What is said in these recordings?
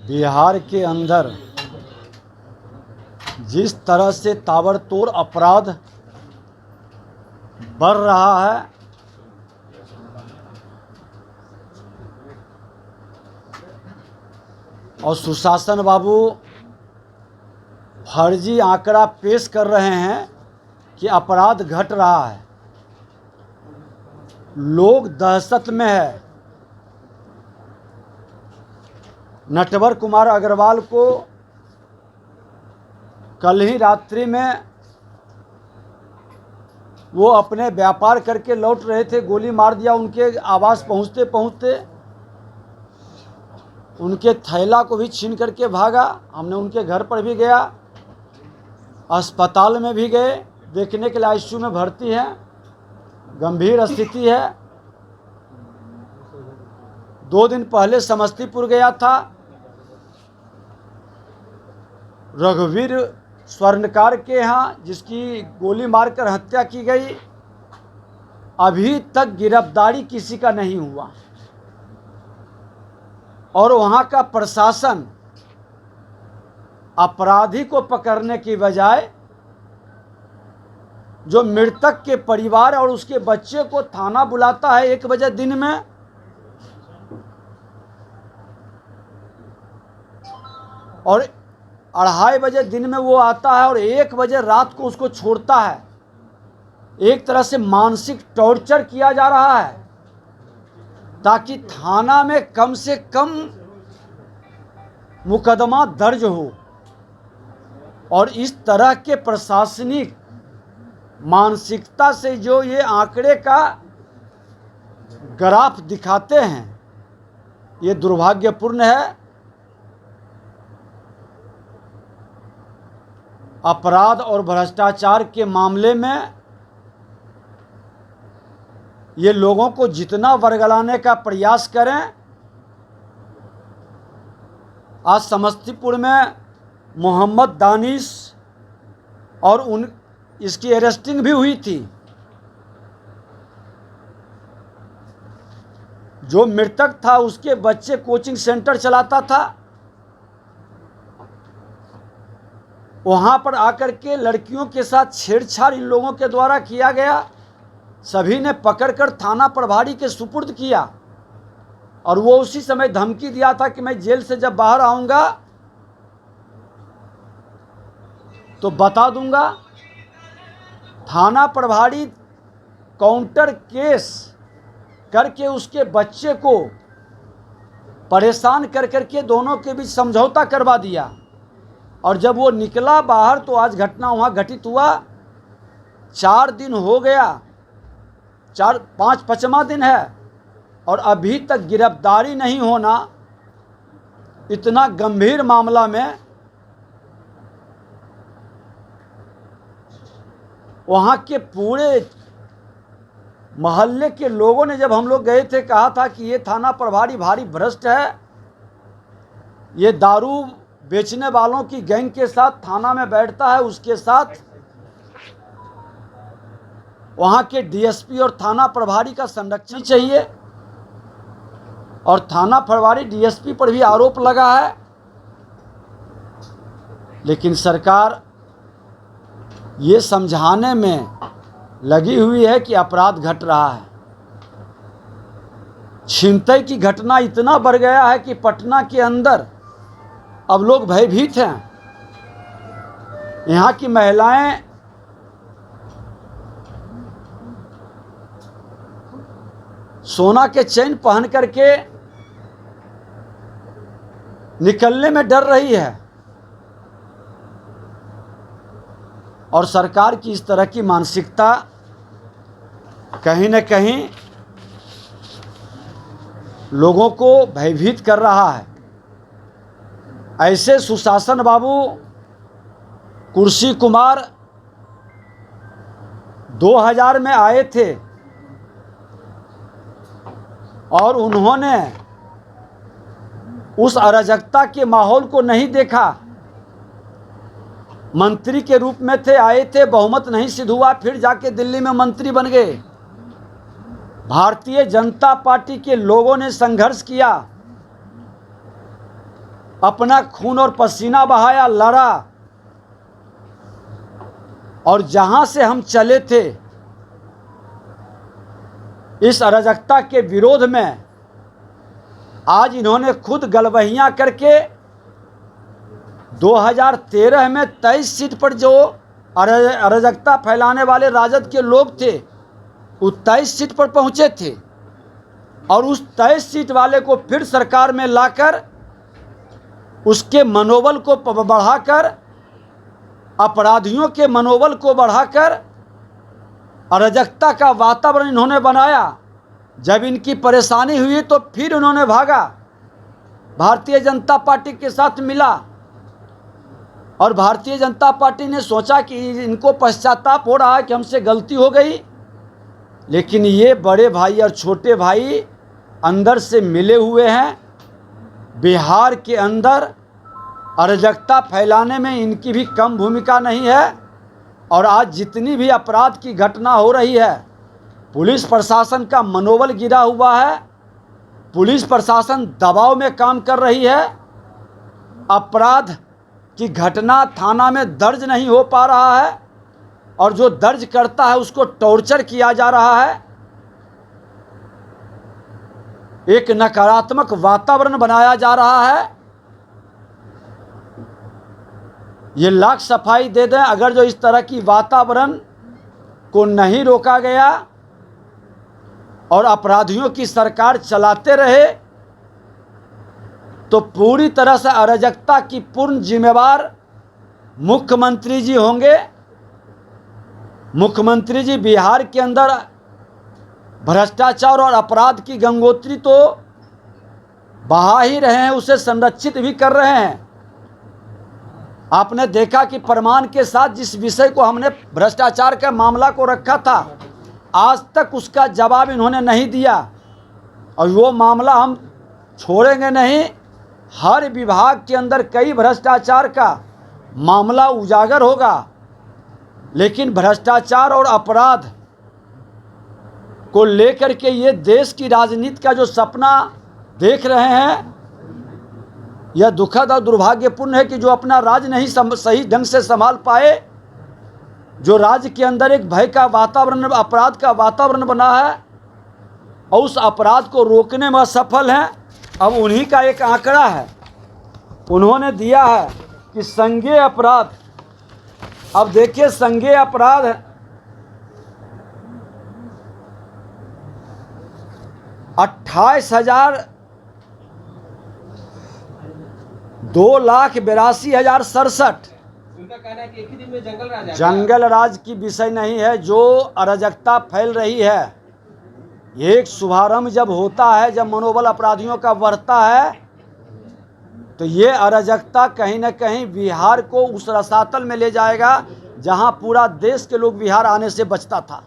बिहार के अंदर जिस तरह से ताबड़तोड़ अपराध बढ़ रहा है, और सुशासन बाबू फर्जी आंकड़ा पेश कर रहे हैं कि अपराध घट रहा है, लोग दहशत में है। नटवर कुमार अग्रवाल को कल ही रात्रि में वो अपने व्यापार करके लौट रहे थे, गोली मार दिया। उनके आवास पहुंचते पहुंचते उनके थैला को भी छीन करके भागा। हमने उनके घर पर भी गया, अस्पताल में भी गए, देखने के लिए आईसीयू में भर्ती हैं, गंभीर स्थिति है। 2 दिन पहले समस्तीपुर गया था, रघुवीर स्वर्णकार के यहाँ जिसकी गोली मारकर हत्या की गई, अभी तक गिरफ्तारी किसी का नहीं हुआ। और वहाँ का प्रशासन अपराधी को पकड़ने की बजाय जो मृतक के परिवार और उसके बच्चे को थाना बुलाता है 1 बजे दिन में, और 2:30 बजे दिन में वो आता है और 1 बजे रात को उसको छोड़ता है। एक तरह से मानसिक टॉर्चर किया जा रहा है ताकि थाना में कम से कम मुकदमा दर्ज हो। और इस तरह के प्रशासनिक मानसिकता से जो ये आंकड़े का ग्राफ दिखाते हैं, ये दुर्भाग्यपूर्ण है। अपराध और भ्रष्टाचार के मामले में ये लोगों को जितना वर्गलाने का प्रयास करें, आज समस्तीपुर में मोहम्मद दानिश और इसकी अरेस्टिंग भी हुई थी। जो मृतक था उसके बच्चे कोचिंग सेंटर चलाता था, वहाँ पर आकर के लड़कियों के साथ छेड़छाड़ इन लोगों के द्वारा किया गया। सभी ने पकड़कर थाना प्रभारी के सुपुर्द किया और वो उसी समय धमकी दिया था कि मैं जेल से जब बाहर आऊँगा तो बता दूंगा। थाना प्रभारी काउंटर केस करके उसके बच्चे को परेशान कर करके दोनों के बीच समझौता करवा दिया। और जब वो निकला बाहर तो आज घटना वहाँ घटित हुआ। 4 दिन हो गया, 5वां दिन है और अभी तक गिरफ्तारी नहीं होना, इतना गंभीर मामला में वहाँ के पूरे मोहल्ले के लोगों ने, जब हम लोग गए थे, कहा था कि ये थाना प्रभारी भारी भ्रष्ट है, ये दारू बेचने वालों की गैंग के साथ थाना में बैठता है, उसके साथ वहाँ के डीएसपी और थाना प्रभारी का संरक्षण चाहिए। और थाना प्रभारी डीएसपी पर भी आरोप लगा है, लेकिन सरकार ये समझाने में लगी हुई है कि अपराध घट रहा है। छिनतई की घटना इतना बढ़ गया है कि पटना के अंदर अब लोग भयभीत हैं। यहाँ की महिलाएं सोना के चेन पहन करके निकलने में डर रही है। और सरकार की इस तरह की मानसिकता कहीं न कहीं लोगों को भयभीत कर रहा है। ऐसे सुशासन बाबू कुर्सी कुमार 2000 में आए थे और उन्होंने उस अराजकता के माहौल को नहीं देखा। मंत्री के रूप में थे, आए थे, बहुमत नहीं सिद्ध हुआ, फिर जाके दिल्ली में मंत्री बन गए। भारतीय जनता पार्टी के लोगों ने संघर्ष किया अपना खून और पसीना बहाया, लड़ा, और जहां से हम चले थे इस अराजकता के विरोध में, आज इन्होंने खुद गलबहियां करके 2013 में 23 सीट पर जो अराजकता फैलाने वाले राजद के लोग थे वो 23 सीट पर पहुंचे थे, और उस 23 सीट वाले को फिर सरकार में लाकर उसके मनोबल को बढ़ाकर, अपराधियों के मनोबल को बढ़ाकर अराजकता का वातावरण इन्होंने बनाया। जब इनकी परेशानी हुई तो फिर उन्होंने भागा, भारतीय जनता पार्टी के साथ मिला, और भारतीय जनता पार्टी ने सोचा कि इनको पश्चाताप हो रहा है कि हमसे गलती हो गई, लेकिन ये बड़े भाई और छोटे भाई अंदर से मिले हुए हैं। बिहार के अंदर अराजकता फैलाने में इनकी भी कम भूमिका नहीं है, और आज जितनी भी अपराध की घटना हो रही है, पुलिस प्रशासन का मनोबल गिरा हुआ है, पुलिस प्रशासन दबाव में काम कर रही है, अपराध की घटना थाना में दर्ज नहीं हो पा रहा है, और जो दर्ज करता है उसको टॉर्चर किया जा रहा है। एक नकारात्मक वातावरण बनाया जा रहा है। ये लाख सफाई दे दें, अगर जो इस तरह की वातावरण को नहीं रोका गया और अपराधियों की सरकार चलाते रहे तो पूरी तरह से अराजकता की पूर्ण जिम्मेवार मुख्यमंत्री जी होंगे। मुख्यमंत्री जी बिहार के अंदर भ्रष्टाचार और अपराध की गंगोत्री तो बहा ही रहे हैं, उसे संरक्षित भी कर रहे हैं। आपने देखा कि प्रमाण के साथ जिस विषय को हमने भ्रष्टाचार का मामला को रखा था, आज तक उसका जवाब इन्होंने नहीं दिया, और वो मामला हम छोड़ेंगे नहीं। हर विभाग के अंदर कई भ्रष्टाचार का मामला उजागर होगा, लेकिन भ्रष्टाचार और अपराध को लेकर के ये देश की राजनीति का जो सपना देख रहे हैं, यह दुखद और दुर्भाग्यपूर्ण है कि जो अपना राज नहीं सही ढंग से संभाल पाए, जो राज्य के अंदर एक भय का वातावरण, अपराध का वातावरण बना है, और उस अपराध को रोकने में असफल हैं। अब उन्हीं का एक आंकड़ा है, उन्होंने दिया है कि संज्ञेय अपराध, अब देखिए संज्ञेय अपराध 2,82,67। उनका कहना है कि एक ही दिन में जंगल राज आ गया। जंगल राज की विषय नहीं है। जो अराजकता फैल रही है, एक शुभारंभ जब होता है, जब मनोबल अपराधियों का बढ़ता है, तो ये अराजकता कहीं न कहीं बिहार को उस रसातल में ले जाएगा जहां पूरा देश के लोग बिहार आने से बचता था।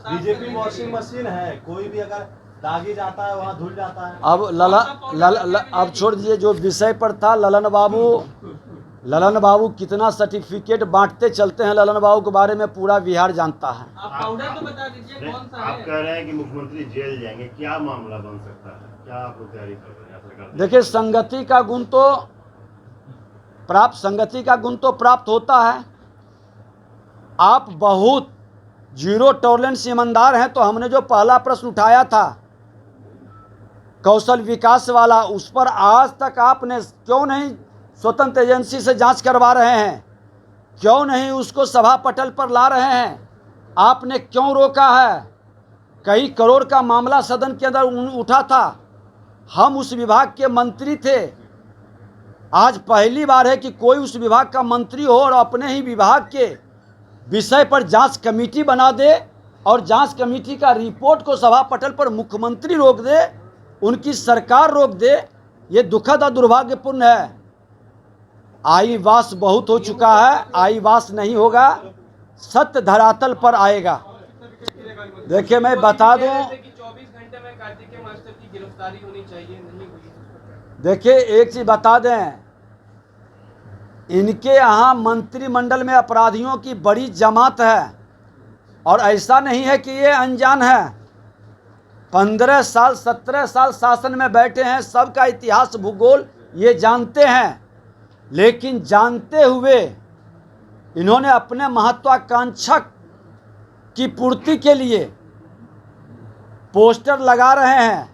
बीजेपी वॉशिंग मशीन है, कोई भी अगर दागी जाता है वहाँ धुल जाता है। अब छोड़ दीजिए, जो विषय पर था ललन बाबू कितना सर्टिफिकेट बांटते चलते हैं, ललन बाबू के बारे में पूरा बिहार जानता है। आप पाउडर तो बता दीजिए कौन सा है। आप कह रहे हैं कि मुख्यमंत्री जेल जाएंगे, क्या मामला बन सकता है, क्या आप लोग तैयारी कर रहे हैं सरकार? देखिए, संगति का गुण तो प्राप्त होता है। आप बहुत जीरो टॉलरेंस ईमानदार हैं, तो हमने जो पहला प्रश्न उठाया था कौशल विकास वाला, उस पर आज तक आपने क्यों नहीं स्वतंत्र एजेंसी से जांच करवा रहे हैं? क्यों नहीं उसको सभा पटल पर ला रहे हैं? आपने क्यों रोका है? कई करोड़ का मामला सदन के अंदर उठा था, हम उस विभाग के मंत्री थे। आज पहली बार है कि कोई उस विभाग का मंत्री हो और अपने ही विभाग के विषय पर जांच कमेटी बना दे, और जांच कमेटी का रिपोर्ट को सभा पटल पर मुख्यमंत्री रोक दे, उनकी सरकार रोक दे। ये दुखद और दुर्भाग्यपूर्ण है। आईवास बहुत हो चुका है, आईवास नहीं होगा, सत्य धरातल पर आएगा। देखिए, मैं बता दूं, 24 घंटे में कार्तिकेय मास्टर की गिरफ्तारी होनी चाहिए, नहीं हुई। देखिए एक चीज बता दें, इनके यहाँ मंत्रिमंडल में अपराधियों की बड़ी जमात है, और ऐसा नहीं है कि ये अनजान है। 15 साल 17 साल शासन में बैठे हैं, सबका इतिहास भूगोल ये जानते हैं, लेकिन जानते हुए इन्होंने अपने महत्वाकांक्षा की पूर्ति के लिए पोस्टर लगा रहे हैं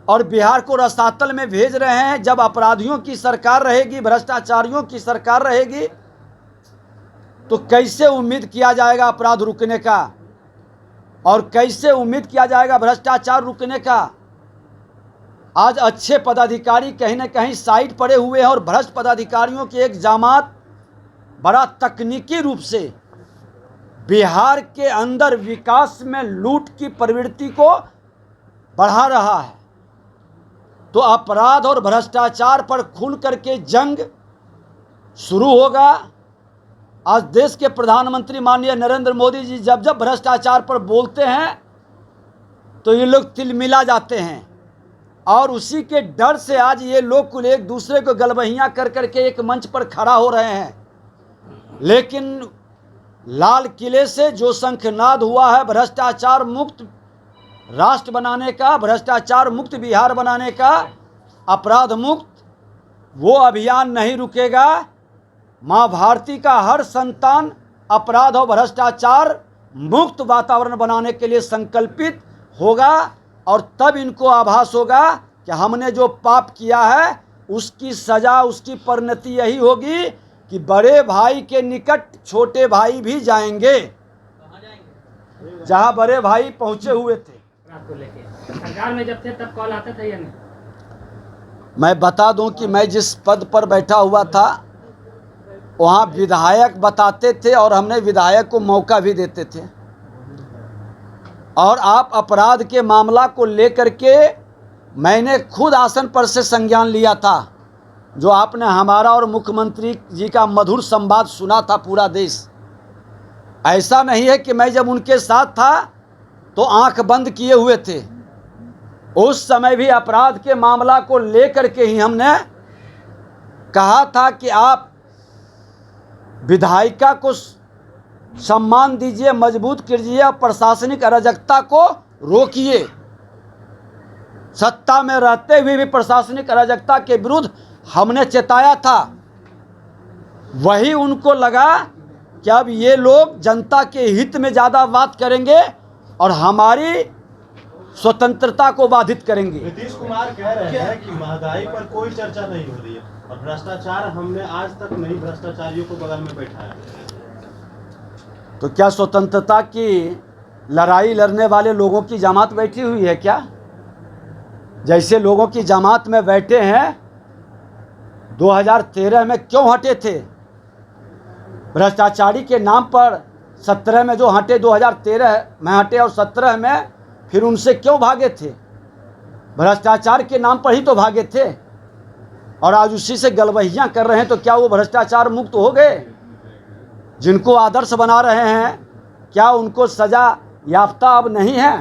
और बिहार को रसातल में भेज रहे हैं। जब अपराधियों की सरकार रहेगी, भ्रष्टाचारियों की सरकार रहेगी, तो कैसे उम्मीद किया जाएगा अपराध रुकने का, और कैसे उम्मीद किया जाएगा भ्रष्टाचार रुकने का। आज अच्छे पदाधिकारी कहीं न कहीं साइड पड़े हुए हैं और भ्रष्ट पदाधिकारियों की एक जमात बड़ा तकनीकी रूप से बिहार के अंदर विकास में लूट की प्रवृत्ति को बढ़ा रहा है। तो अपराध और भ्रष्टाचार पर खुल करके जंग शुरू होगा। आज देश के प्रधानमंत्री माननीय नरेंद्र मोदी जी जब जब भ्रष्टाचार पर बोलते हैं तो ये लोग तिलमिला जाते हैं, और उसी के डर से आज ये लोग कुल एक दूसरे को गलबहियां कर करके एक मंच पर खड़ा हो रहे हैं। लेकिन लाल किले से जो शंखनाद हुआ है भ्रष्टाचार मुक्त राष्ट्र बनाने का, भ्रष्टाचार मुक्त बिहार बनाने का, अपराध मुक्त, वो अभियान नहीं रुकेगा। माँ भारती का हर संतान अपराध और भ्रष्टाचार मुक्त वातावरण बनाने के लिए संकल्पित होगा, और तब इनको आभास होगा कि हमने जो पाप किया है उसकी सज़ा, उसकी परिणति यही होगी कि बड़े भाई के निकट छोटे भाई भी जाएंगे। जहाँ बड़े भाई पहुँचे हुए थे। को लेके सरकार में जब थे तब कॉल आता था या नहीं? मैं बता दूं कि मैं जिस पद पर बैठा हुआ था वहाँ विधायक बताते थे और हमने विधायक को मौका भी देते थे, और आप अपराध के मामला को लेकर के मैंने खुद आसन पर से संज्ञान लिया था। जो आपने हमारा और मुख्यमंत्री जी का मधुर संवाद सुना था पूरा देश, ऐसा नहीं है कि मैं जब उनके साथ था तो आंख बंद किए हुए थे। उस समय भी अपराध के मामला को लेकर के ही हमने कहा था कि आप विधायिका को सम्मान दीजिए, मजबूत कीजिए, प्रशासनिक अराजकता को रोकिए। सत्ता में रहते हुए भी प्रशासनिक अराजकता के विरुद्ध हमने चेताया था। वही उनको लगा कि अब ये लोग जनता के हित में ज़्यादा बात करेंगे और हमारी स्वतंत्रता को बाधित करेंगे। नीतीश कुमार कह रहे हैं कि महंगाई पर कोई चर्चा नहीं हो रही है और भ्रष्टाचार हमने आज तक नहीं भ्रष्टाचारियों को बगल में बैठाया। तो क्या स्वतंत्रता की लड़ाई लड़ने वाले लोगों की जमात बैठी हुई है क्या? जैसे लोगों की जमात में बैठे हैं 2013 में क्यों हटे थे? भ्रष्टाचारी के नाम पर 17 में जो हटे, 2013 में हटे और 17 में फिर उनसे क्यों भागे थे? भ्रष्टाचार के नाम पर ही तो भागे थे, और आज उसी से गलबहियां कर रहे हैं। तो क्या वो भ्रष्टाचार मुक्त हो गए? जिनको आदर्श बना रहे हैं क्या उनको सज़ा याफ्ता अब नहीं है?